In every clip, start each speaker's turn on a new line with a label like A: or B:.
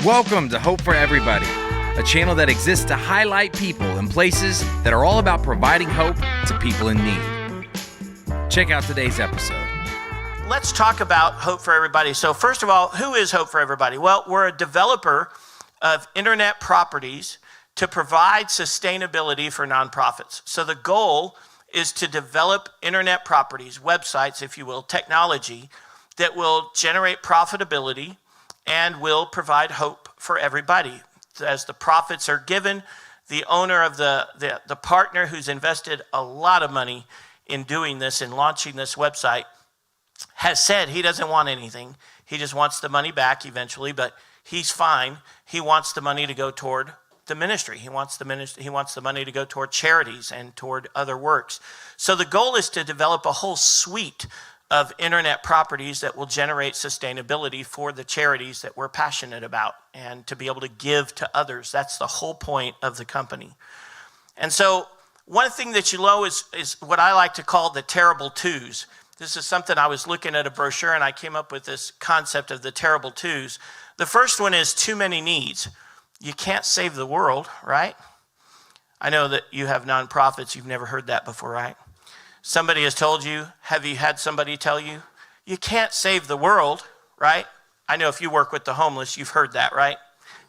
A: Welcome to Hope for Everybody, a channel that exists to highlight people and places that are all about providing hope to people in need. Check out today's episode.
B: Let's talk about Hope for Everybody. So first of all, who is Hope for Everybody? Well, we're a developer of internet properties to provide sustainability for nonprofits. So the goal is to develop internet properties, websites, if you will, technology that will generate profitability and will provide hope for everybody. As the profits are given, the owner of the partner who's invested a lot of money in doing this and launching this website has said he doesn't want anything. He just wants the money back eventually, but he's fine. He wants the money to go toward the ministry. He wants the money to go toward charities and toward other works. So the goal is to develop a whole suite of internet properties that will generate sustainability for the charities that we're passionate about and to be able to give to others. That's the whole point of the company. And so one thing that you know is what I like to call the terrible twos. This is something I was looking at a brochure and I came up with this concept of the terrible twos. The first one is too many needs. You can't save the world, right? I know that you have nonprofits. You've never heard that before, right? Somebody has told you, have you had somebody tell you, you can't save the world, right? I know if you work with the homeless, you've heard that, right?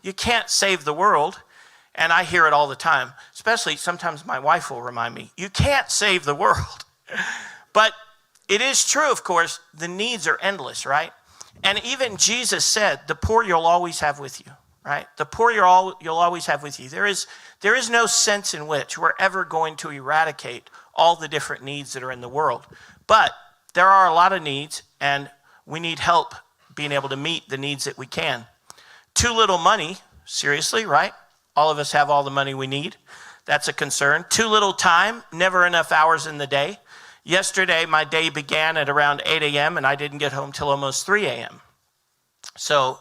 B: You can't save the world. And I hear it all the time, especially sometimes my wife will remind me, you can't save the world. But it is true, of course, the needs are endless, right? And even Jesus said, the poor you'll always have with you, right? The poor you'll always have with you. There is no sense in which we're ever going to eradicate all the different needs that are in the world. But there are a lot of needs, and we need help being able to meet the needs that we can. Too little money, seriously, right? All of us have all the money we need. That's a concern. Too little time, never enough hours in the day. Yesterday, my day began at around 8 a.m., and I didn't get home till almost 3 a.m. So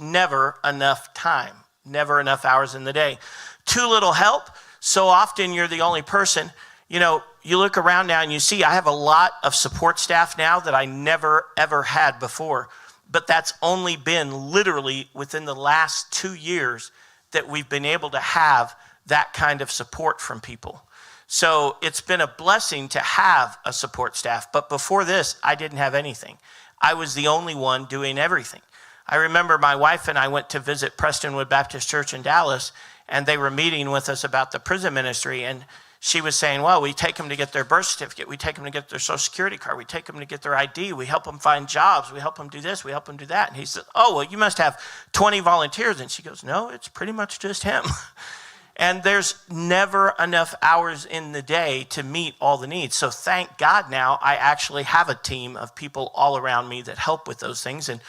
B: never enough time, never enough hours in the day. Too little help. So often you're the only person. You know, you look around now and you see I have a lot of support staff now that I never, ever had before. But that's only been literally within the last 2 years that we've been able to have that kind of support from people. So it's been a blessing to have a support staff. But before this, I didn't have anything. I was the only one doing everything. I remember my wife and I went to visit Prestonwood Baptist Church in Dallas, and they were meeting with us about the prison ministry. And she was saying, well, we take them to get their birth certificate. We take them to get their social security card. We take them to get their ID. We help them find jobs. We help them do this. We help them do that. And he said, oh, well, you must have 20 volunteers. And she goes, no, it's pretty much just him. And there's never enough hours in the day to meet all the needs. So thank God now I actually have a team of people all around me that help with those things. And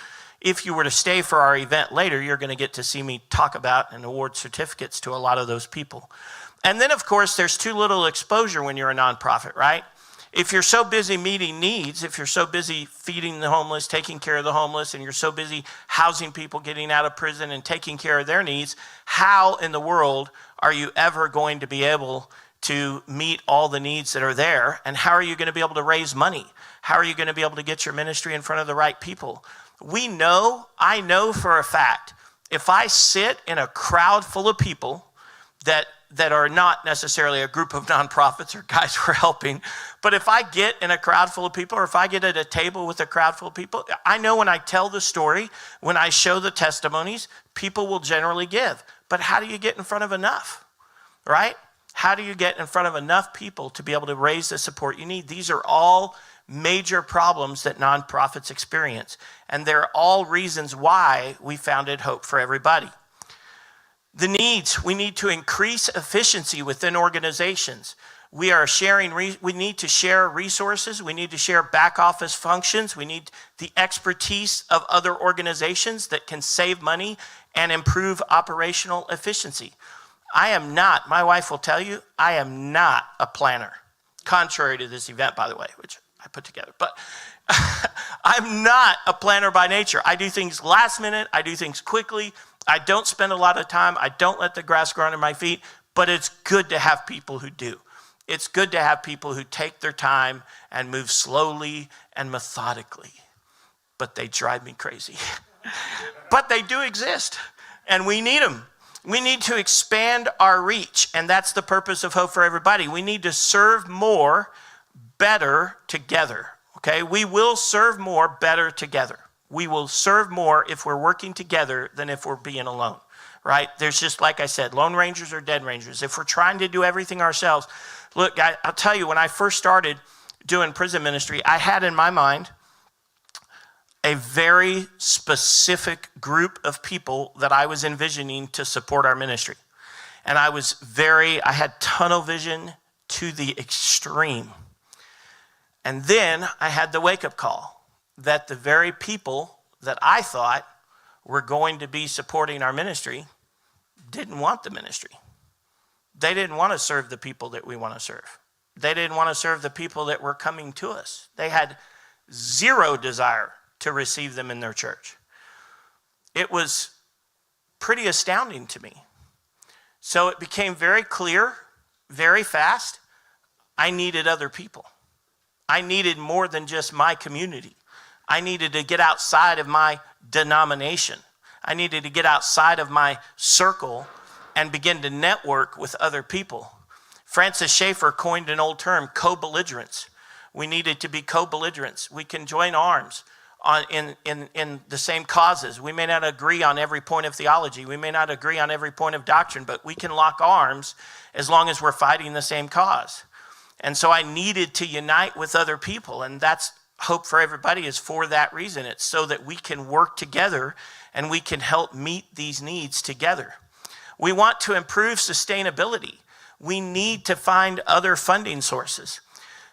B: if you were to stay for our event later, you're going to get to see me talk about and award certificates to a lot of those people. And then, of course, there's too little exposure when you're a nonprofit, right? If you're so busy meeting needs, if you're so busy feeding the homeless, taking care of the homeless, and you're so busy housing people getting out of prison and taking care of their needs, how in the world are you ever going to be able to meet all the needs that are there? And how are you going to be able to raise money? How are you going to be able to get your ministry in front of the right people? I know for a fact, if I sit in a crowd full of people that are not necessarily a group of nonprofits or guys we're helping, but if I get in a crowd full of people or if I get at a table with a crowd full of people, I know when I tell the story, when I show the testimonies, people will generally give. But how do you get in front of enough, right? How do you get in front of enough people to be able to raise the support you need? These are all major problems that nonprofits experience, and they're all reasons why we founded Hope for Everybody. The needs, we need to increase efficiency within organizations. We need to share resources. We need to share back office functions. We need the expertise of other organizations that can save money and improve operational efficiency. My wife will tell you, I am not a planner, contrary to this event, by the way, which I put together. But I'm not a planner by nature. I do things last minute. I do things quickly. I don't spend a lot of time. I don't let the grass grow under my feet, but it's good to have people who do. It's good to have people who take their time and move slowly and methodically, but they drive me crazy. But they do exist. And we need them. We need to expand our reach, and that's the purpose of Hope for Everybody. We need to serve more, better together, okay? We will serve more, better together. We will serve more if we're working together than if we're being alone, right? There's just, like I said, lone rangers or dead rangers. If we're trying to do everything ourselves, look, I'll tell you, when I first started doing prison ministry, I had in my mind a very specific group of people that I was envisioning to support our ministry. And I had tunnel vision to the extreme. And then I had the wake-up call that the very people that I thought were going to be supporting our ministry didn't want the ministry. They didn't want to serve the people that we want to serve. They didn't want to serve the people that were coming to us. They had zero desire to receive them in their church. It was pretty astounding to me. So it became very clear, very fast, I needed other people. I needed more than just my community. I needed to get outside of my denomination. I needed to get outside of my circle and begin to network with other people. Francis Schaeffer coined an old term, co-belligerents. We needed to be co-belligerents. We can join arms in the same causes. We may not agree on every point of theology. We may not agree on every point of doctrine, but we can lock arms as long as we're fighting the same cause. And so I needed to unite with other people, and that's Hope for Everybody is for that reason. It's so that we can work together and we can help meet these needs together. We want to improve sustainability. We need to find other funding sources.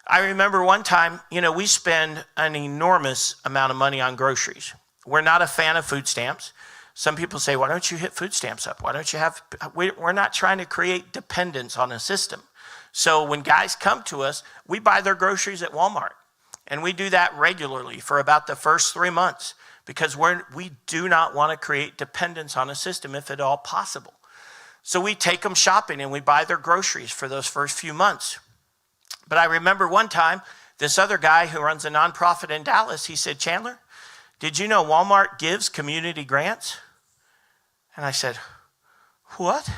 B: I remember one time, we spend an enormous amount of money on groceries. We're not a fan of food stamps. Some people say, why don't you hit food stamps up? Why don't you have, we're not trying to create dependence on a system. So when guys come to us, we buy their groceries at Walmart. And we do that regularly for about the first 3 months because we do not want to create dependence on a system if at all possible. So we take them shopping and we buy their groceries for those first few months. But I remember one time, this other guy who runs a nonprofit in Dallas, he said, Chandler, did you know Walmart gives community grants? And I said, what?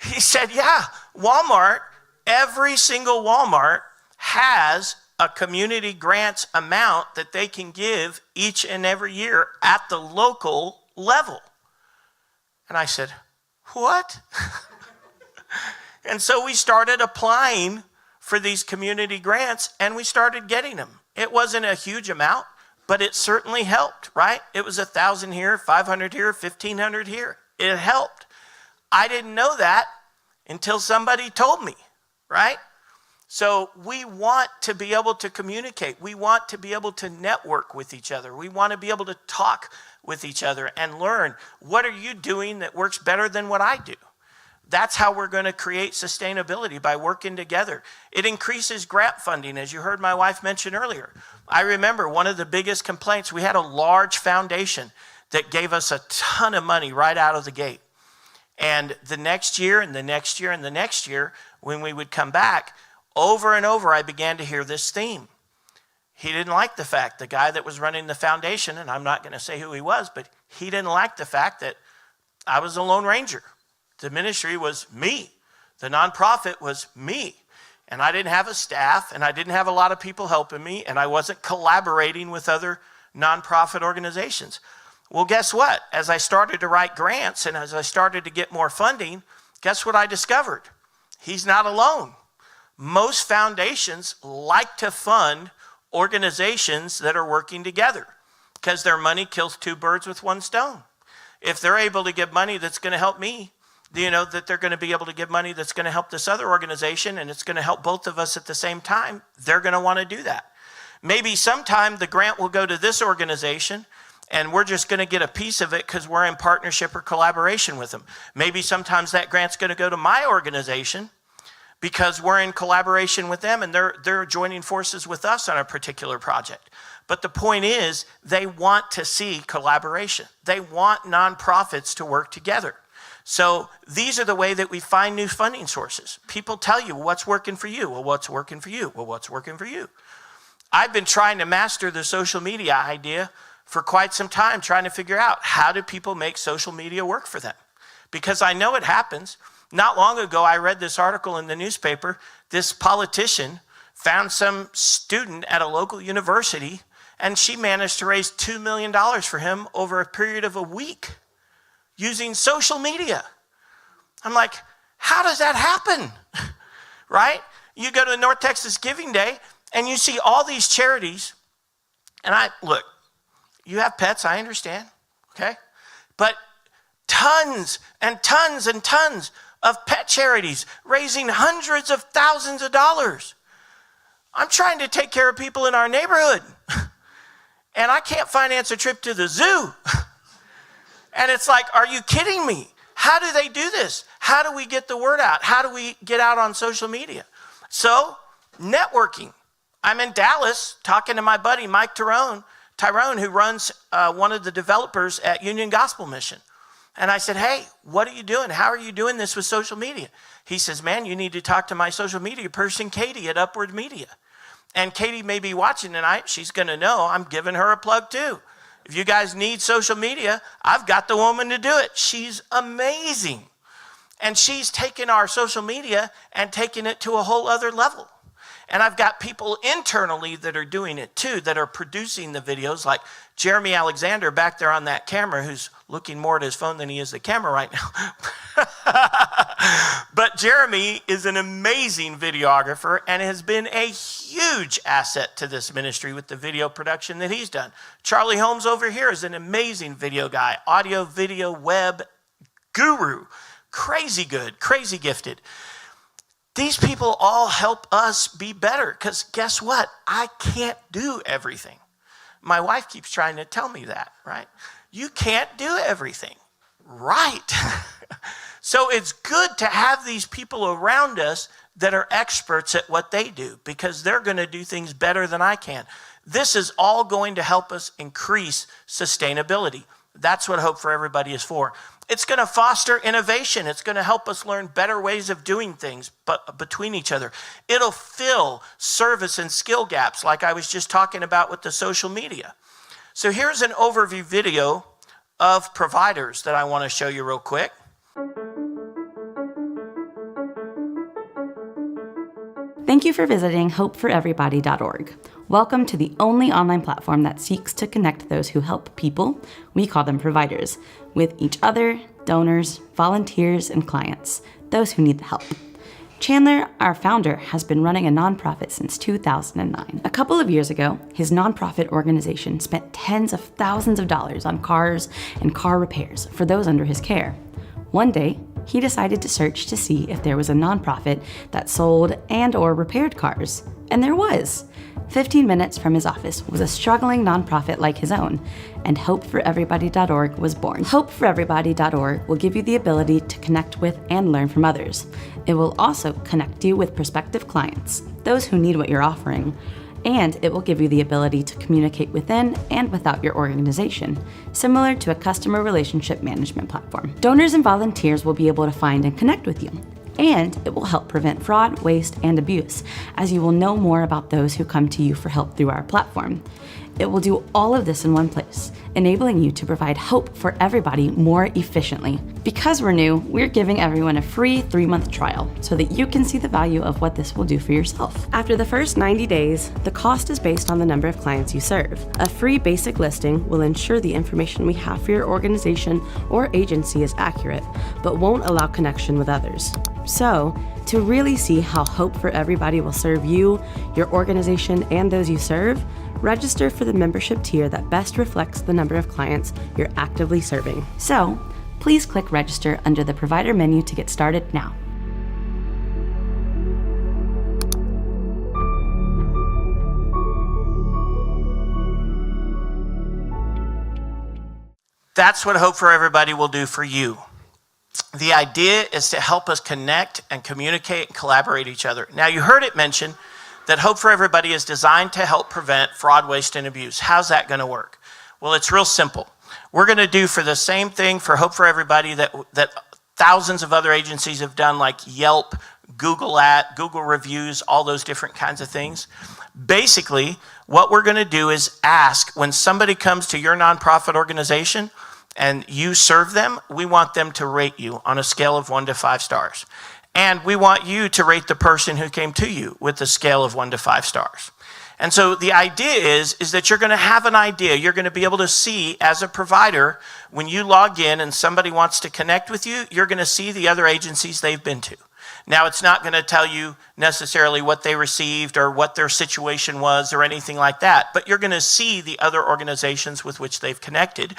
B: He said, yeah, Walmart, every single Walmart has a community grants amount that they can give each and every year at the local level. And I said, what? And so we started applying for these community grants and we started getting them. It wasn't a huge amount, but it certainly helped, right? It was 1,000 here, 500 here, 1,500 here. It helped. I didn't know that until somebody told me, right? So we want to be able to communicate. We want to be able to network with each other. We want to be able to talk with each other and learn, what are you doing that works better than what I do? That's how we're going to create sustainability, by working together. It increases grant funding, as you heard my wife mention earlier. I remember one of the biggest complaints, we had a large foundation that gave us a ton of money right out of the gate. And the next year and the next year and the next year, when we would come back, over and over, I began to hear this theme. He didn't like the fact, the guy that was running the foundation, and I'm not going to say who he was, but he didn't like the fact that I was a lone ranger. The ministry was me. The nonprofit was me. And I didn't have a staff, and I didn't have a lot of people helping me, and I wasn't collaborating with other nonprofit organizations. Well, guess what? As I started to write grants and as I started to get more funding, guess what I discovered? He's not alone. Most foundations like to fund organizations that are working together because their money kills two birds with one stone. If they're able to give money that's going to help me, that they're going to be able to give money that's going to help this other organization and it's going to help both of us at the same time, they're going to want to do that. Maybe sometime the grant will go to this organization and we're just going to get a piece of it because we're in partnership or collaboration with them. Maybe sometimes that grant's going to go to my organization because we're in collaboration with them and they're joining forces with us on a particular project. But the point is, they want to see collaboration. They want nonprofits to work together. So these are the way that we find new funding sources. People tell you, what's working for you? Well, what's working for you? Well, what's working for you? I've been trying to master the social media idea for quite some time trying to figure out how do people make social media work for them. Because I know it happens. Not long ago, I read this article in the newspaper. This politician found some student at a local university, and she managed to raise $2 million for him over a period of a week using social media. I'm like, how does that happen? Right? You go to North Texas Giving Day, and you see all these charities. And look, you have pets, I understand, okay? But tons and tons and tons of pet charities raising hundreds of thousands of dollars. I'm trying to take care of people in our neighborhood, and I can't finance a trip to the zoo. And it's like, are you kidding me? How do they do this? How do we get the word out? How do we get out on social media? So, networking. I'm in Dallas talking to my buddy Mike Tyrone, who runs one of the developers at Union Gospel Mission. And I said, hey, what are you doing? How are you doing this with social media? He says, man, you need to talk to my social media person, Katie, at Upward Media. And Katie may be watching tonight. She's going to know I'm giving her a plug too. If you guys need social media, I've got the woman to do it. She's amazing. And she's taken our social media and taken it to a whole other level. And I've got people internally that are doing it too, that are producing the videos, like Jeremy Alexander back there on that camera, who's looking more at his phone than he is the camera right now. But Jeremy is an amazing videographer and has been a huge asset to this ministry with the video production that he's done. Charlie Holmes over here is an amazing video guy, audio, video, web guru, crazy good, crazy gifted. These people all help us be better, because guess what? I can't do everything. My wife keeps trying to tell me that, right? You can't do everything, right? So it's good to have these people around us that are experts at what they do, because they're going to do things better than I can. This is all going to help us increase sustainability. That's what Hope for Everybody is for. It's going to foster innovation. It's going to help us learn better ways of doing things between each other. It'll fill service and skill gaps like I was just talking about with the social media. So here's an overview video of providers that I want to show you real quick.
C: Thank you for visiting hopeforeverybody.org. Welcome to the only online platform that seeks to connect those who help people, we call them providers, with each other, donors, volunteers, and clients, those who need the help. Chandler, our founder, has been running a nonprofit since 2009. A couple of years ago, his nonprofit organization spent tens of thousands of dollars on cars and car repairs for those under his care. One day, he decided to search to see if there was a nonprofit that sold and/or repaired cars. And there was. 15 minutes from his office was a struggling nonprofit like his own, and hopeforeverybody.org was born. Hopeforeverybody.org will give you the ability to connect with and learn from others. It will also connect you with prospective clients, those who need what you're offering, and it will give you the ability to communicate within and without your organization, similar to a customer relationship management platform. Donors and volunteers will be able to find and connect with you. And it will help prevent fraud, waste, and abuse, as you will know more about those who come to you for help through our platform. It will do all of this in one place, enabling you to provide hope for everybody more efficiently. Because we're new, we're giving everyone a free 3-month trial so that you can see the value of what this will do for yourself. After the first 90 days, the cost is based on the number of clients you serve. A free basic listing will ensure the information we have for your organization or agency is accurate, but won't allow connection with others. So, to really see how Hope for Everybody will serve you, your organization, and those you serve, register for the membership tier that best reflects the number of clients you're actively serving. So, please click register under the provider menu to get started now.
B: That's what Hope for Everybody will do for you. The idea is to help us connect and communicate and collaborate each other. Now, you heard it mentioned that Hope for Everybody is designed to help prevent fraud, waste, and abuse. How's that going to work? Well, it's real simple. We're going to do for the same thing for Hope for Everybody that thousands of other agencies have done, like Yelp, Google reviews, all those different kinds of things. Basically, what we're going to do is ask, when somebody comes to your nonprofit organization and you serve them, we want them to rate you on a scale of 1 to 5 stars. And we want you to rate the person who came to you with a scale of 1 to 5 stars. And so the idea is that you're going to have an idea. You're going to be able to see, as a provider, when you log in and somebody wants to connect with you, you're going to see the other agencies they've been to. Now, it's not going to tell you necessarily what they received or what their situation was or anything like that, but you're going to see the other organizations with which they've connected,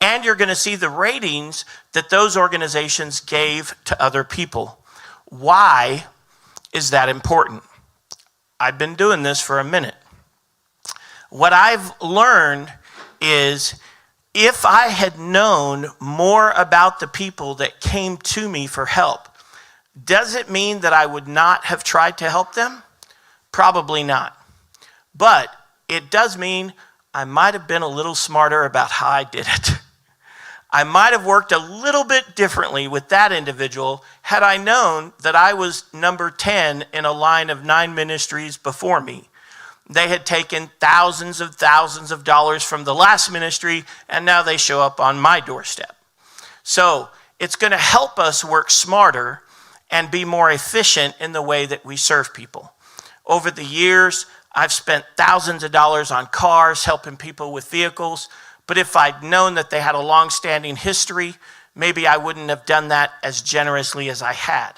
B: and you're going to see the ratings that those organizations gave to other people. Why is that important? I've been doing this for a minute. What I've learned is, if I had known more about the people that came to me for help, does it mean that I would not have tried to help them? Probably not. But it does mean I might have been a little smarter about how I did it. I might have worked a little bit differently with that individual had I known that I was number 10 in a line of 9 ministries before me. They had taken thousands of dollars from the last ministry, and now they show up on my doorstep. So it's going to help us work smarter and be more efficient in the way that we serve people. Over the years, I've spent thousands of dollars on cars, helping people with vehicles, but if I'd known that they had a long-standing history, maybe I wouldn't have done that as generously as I had.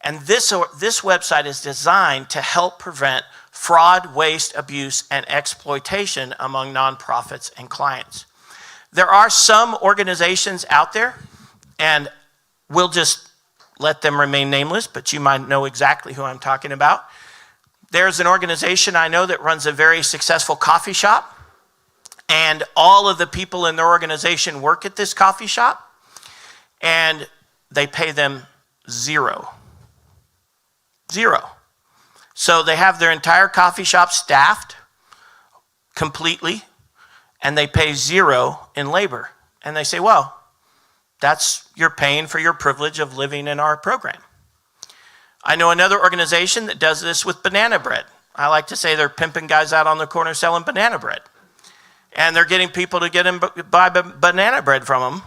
B: And this website is designed to help prevent fraud, waste, abuse, and exploitation among nonprofits and clients. There are some organizations out there, and we'll just let them remain nameless, but you might know exactly who I'm talking about. There's an organization I know that runs a very successful coffee shop, and all of the people in their organization work at this coffee shop, and they pay them zero. So they have their entire coffee shop staffed completely, and they pay zero in labor. And they say, well, you're paying for your privilege of living in our program. I know another organization that does this with banana bread. I like to say they're pimping guys out on the corner selling banana bread. And they're getting people to buy banana bread from them.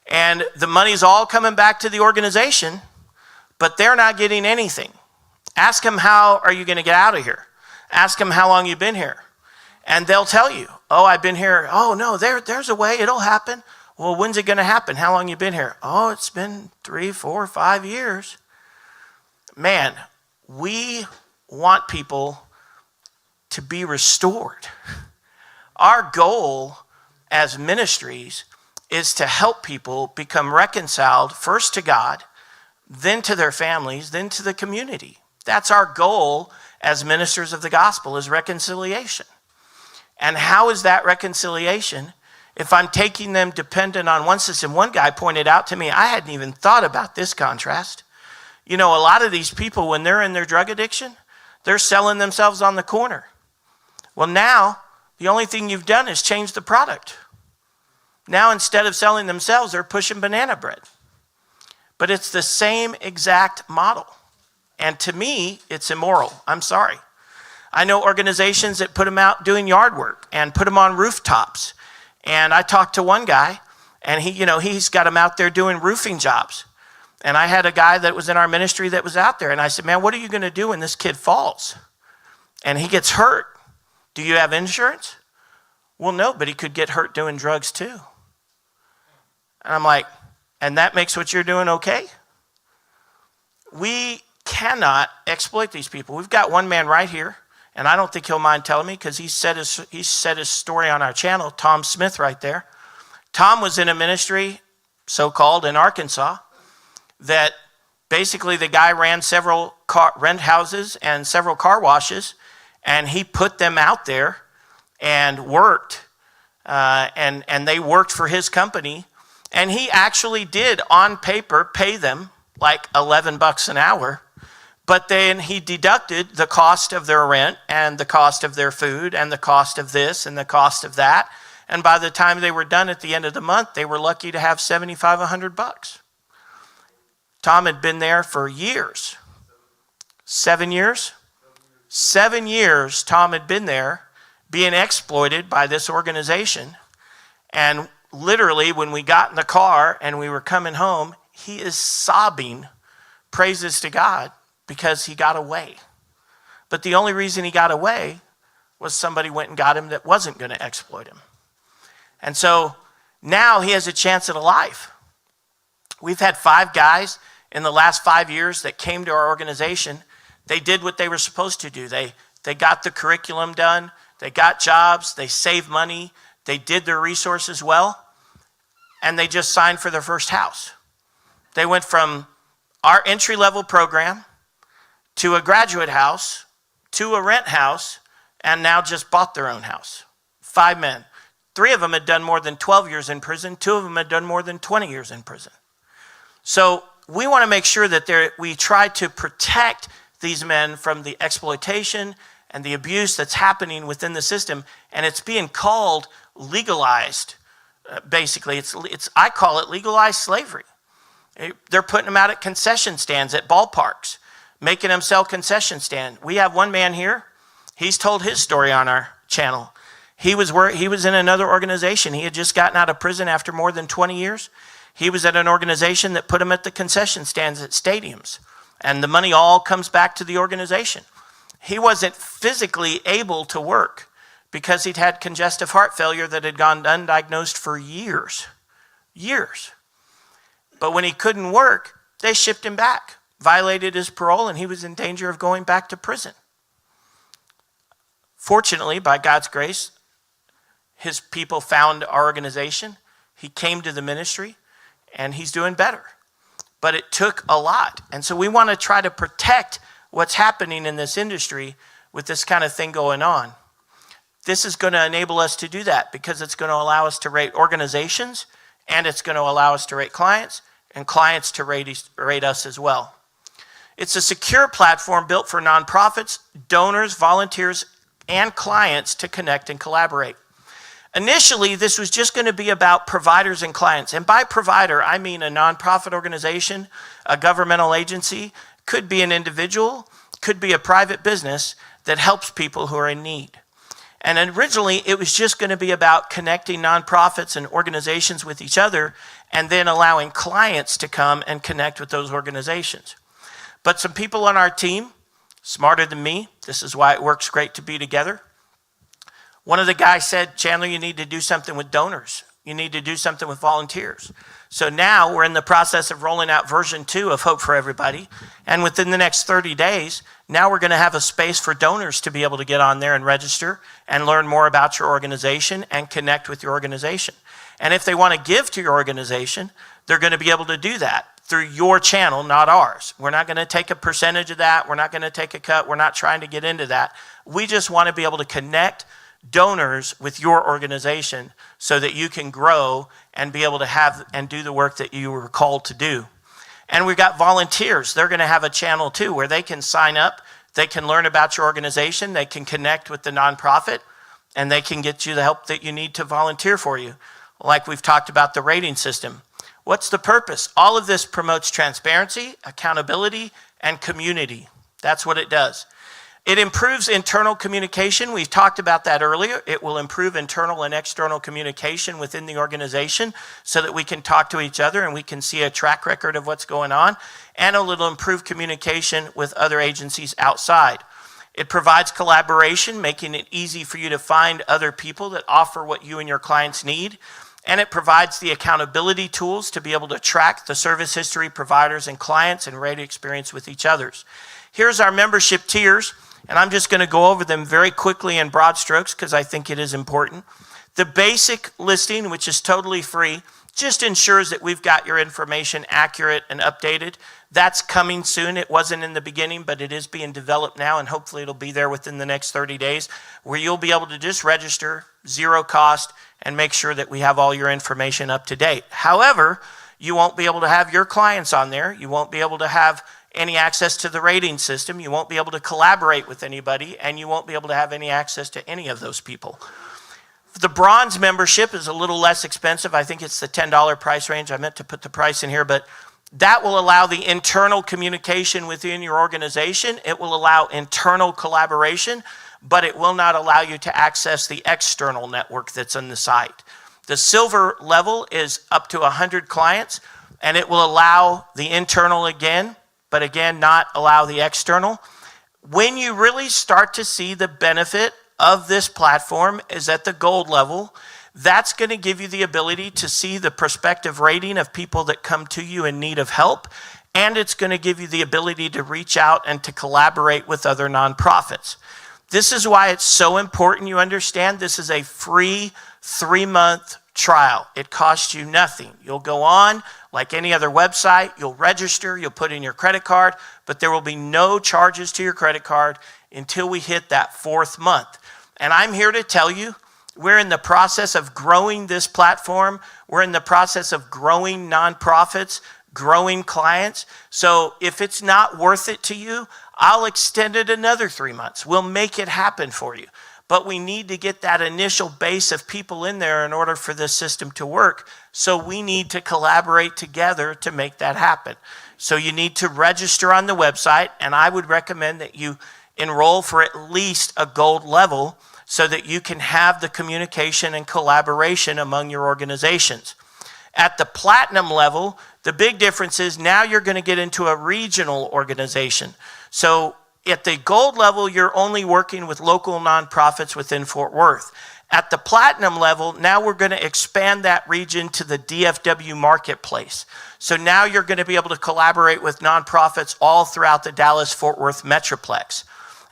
B: And the money's all coming back to the organization, but they're not getting anything. Ask them, how are you going to get out of here? Ask them how long you've been here. And they'll tell you, oh, I've been here. Oh, no, there's a way. It'll happen. Well, when's it going to happen? How long you been here? Oh, it's been 3, 4, 5 years. Man, we want people to be restored. Our goal as ministries is to help people become reconciled first to God, then to their families, then to the community. That's our goal as ministers of the gospel, is reconciliation. And how is that reconciliation if I'm taking them dependent on one system? One guy pointed out to me, I hadn't even thought about this contrast. You know, a lot of these people, when they're in their drug addiction, they're selling themselves on the corner. Well, now, the only thing you've done is change the product. Now, instead of selling themselves, they're pushing banana bread. But it's the same exact model. And to me, it's immoral. I'm sorry. I know organizations that put them out doing yard work and put them on rooftops. And I talked to one guy, and he's got them out there doing roofing jobs. And I had a guy that was in our ministry that was out there, and I said, man, what are you going to do when this kid falls and he gets hurt? Do you have insurance? Well, no, but he could get hurt doing drugs too. And I'm like, and that makes what you're doing okay? We cannot exploit these people. We've got one man right here, and I don't think he'll mind telling me, because he said his story on our channel, Tom Smith right there. Tom was in a ministry, so-called, in Arkansas, that basically the guy ran several rent houses and several car washes, and he put them out there and worked, and they worked for his company, and he actually did, on paper, pay them like $11 an hour. But then he deducted the cost of their rent and the cost of their food and the cost of this and the cost of that. And by the time they were done at the end of the month, they were lucky to have $75, $100. Tom had been there for years. 7 years? 7 years Tom had been there being exploited by this organization. And literally when we got in the car and we were coming home, he is sobbing praises to God because he got away. But the only reason he got away was somebody went and got him that wasn't going to exploit him. And so now he has a chance at a life. We've had 5 guys in the last 5 years that came to our organization. They did what they were supposed to do. They got the curriculum done. They got jobs. They saved money. They did their resources well. And they just signed for their first house. They went from our entry-level program to a graduate house to a rent house and now just bought their own house. 5 men. 3 of them had done more than 12 years in prison. 2 of them had done more than 20 years in prison. So we want to make sure that we try to protect these men from the exploitation and the abuse that's happening within the system, and it's being called legalized. Basically, I call it legalized slavery. They're putting them out at concession stands at ballparks, making them sell concession stand. We have one man here. He's told his story on our channel. He was in another organization. He had just gotten out of prison after more than 20 years. He was at an organization that put him at the concession stands at stadiums, and the money all comes back to the organization. He wasn't physically able to work because he'd had congestive heart failure that had gone undiagnosed for years. But when he couldn't work, they shipped him back, violated his parole, and he was in danger of going back to prison. Fortunately, by God's grace, his people found our organization. He came to the ministry, and he's doing better. But it took a lot. And so we want to try to protect what's happening in this industry with this kind of thing going on. This is going to enable us to do that because it's going to allow us to rate organizations, and it's going to allow us to rate clients, and clients to rate us as well. It's a secure platform built for nonprofits, donors, volunteers, and clients to connect and collaborate. Initially, this was just going to be about providers and clients. And by provider, I mean a nonprofit organization, a governmental agency, could be an individual, could be a private business that helps people who are in need. And originally, it was just going to be about connecting nonprofits and organizations with each other and then allowing clients to come and connect with those organizations. But some people on our team, smarter than me, this is why it works great to be together. One of the guys said, Chandler, you need to do something with donors. You need to do something with volunteers. So now we're in the process of rolling out version 2 of Hope for Everybody. And within the next 30 days, now we're going to have a space for donors to be able to get on there and register and learn more about your organization and connect with your organization. And if they want to give to your organization, they're going to be able to do that through your channel, not ours. We're not going to take a percentage of that. We're not going to take a cut. We're not trying to get into that. We just want to be able to connect donors with your organization so that you can grow and be able to have and do the work that you were called to do. And we've got volunteers. They're going to have a channel too where they can sign up, they can learn about your organization, they can connect with the nonprofit, and they can get you the help that you need to volunteer for you. Like we've talked about the rating system. What's the purpose? All of this promotes transparency, accountability, and community. That's what it does. It improves internal communication. We've talked about that earlier. It will improve internal and external communication within the organization so that we can talk to each other and we can see a track record of what's going on. And it will improve communication with other agencies outside. It provides collaboration, making it easy for you to find other people that offer what you and your clients need. And it provides the accountability tools to be able to track the service history, providers, and clients and rate experience with each others. Here's our membership tiers. And I'm just going to go over them very quickly in broad strokes because I think it is important. The basic listing, which is totally free, just ensures that we've got your information accurate and updated. That's coming soon. It wasn't in the beginning, but it is being developed now, and hopefully it'll be there within the next 30 days, where you'll be able to just register, zero cost, and make sure that we have all your information up to date. However, you won't be able to have your clients on there. You won't be able to have any access to the rating system. You won't be able to collaborate with anybody, and you won't be able to have any access to any of those people. The bronze membership is a little less expensive. I think it's the $10 price range. I meant to put the price in here, but That will allow the internal communication within your organization. It will allow internal collaboration, but it will not allow you to access the external network that's on the site. The silver level is up to 100 clients, and it will allow the internal again, but again, not allow the external. When you really start to see the benefit of this platform is at the gold level. That's going to give you the ability to see the prospective rating of people that come to you in need of help, and it's going to give you the ability to reach out and to collaborate with other nonprofits. This is why it's so important you understand this is a free 3-month trial. It costs you nothing. You'll go on like any other website, you'll register, you'll put in your credit card, but there will be no charges to your credit card until we hit that 4th month. And I'm here to tell you, we're in the process of growing this platform. We're in the process of growing nonprofits, growing clients. So if it's not worth it to you, I'll extend it another 3 months. We'll make it happen for you. But we need to get that initial base of people in there in order for this system to work. So we need to collaborate together to make that happen. So you need to register on the website, and I would recommend that you enroll for at least a gold level so that you can have the communication and collaboration among your organizations. At the platinum level, the big difference is now you're going to get into a regional organization. So at the gold level, you're only working with local nonprofits within Fort Worth. At the platinum level, now we're going to expand that region to the DFW marketplace. So now you're going to be able to collaborate with nonprofits all throughout the Dallas-Fort Worth Metroplex.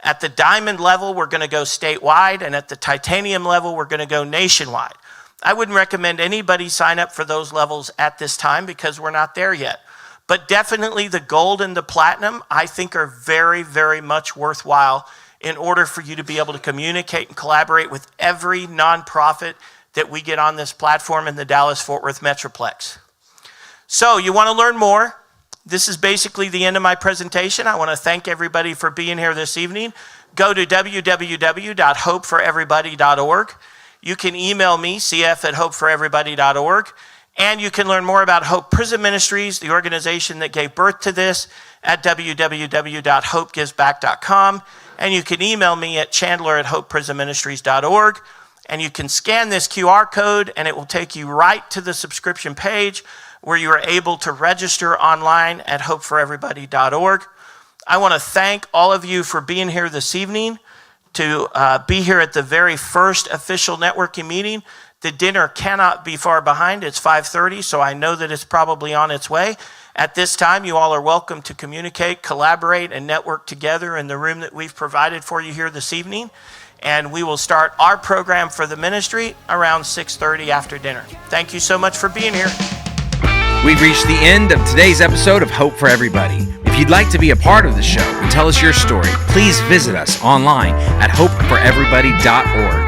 B: At the diamond level, we're going to go statewide, and at the titanium level, we're going to go nationwide. I wouldn't recommend anybody sign up for those levels at this time because we're not there yet. But definitely the gold and the platinum, I think, are very, very much worthwhile in order for you to be able to communicate and collaborate with every nonprofit that we get on this platform in the Dallas-Fort Worth Metroplex. So you want to learn more? This is basically the end of my presentation. I want to thank everybody for being here this evening. Go to www.hopeforeverybody.org. You can email me, cf@hopeforeverybody.org. And you can learn more about Hope Prison Ministries, the organization that gave birth to this, at www.hopegivesback.com. And you can email me at chandler@hopeprisonministries.org. And you can scan this QR code, and it will take you right to the subscription page where you are able to register online at hopeforeverybody.org. I want to thank all of you for being here this evening, to be here at the very first official networking meeting. The dinner cannot be far behind. It's 5:30, so I know that it's probably on its way. At this time, you all are welcome to communicate, collaborate, and network together in the room that we've provided for you here this evening. And we will start our program for the ministry around 6:30 after dinner. Thank you so much for being here.
A: We've reached the end of today's episode of Hope for Everybody. If you'd like to be a part of the show and tell us your story, please visit us online at hopeforeverybody.org.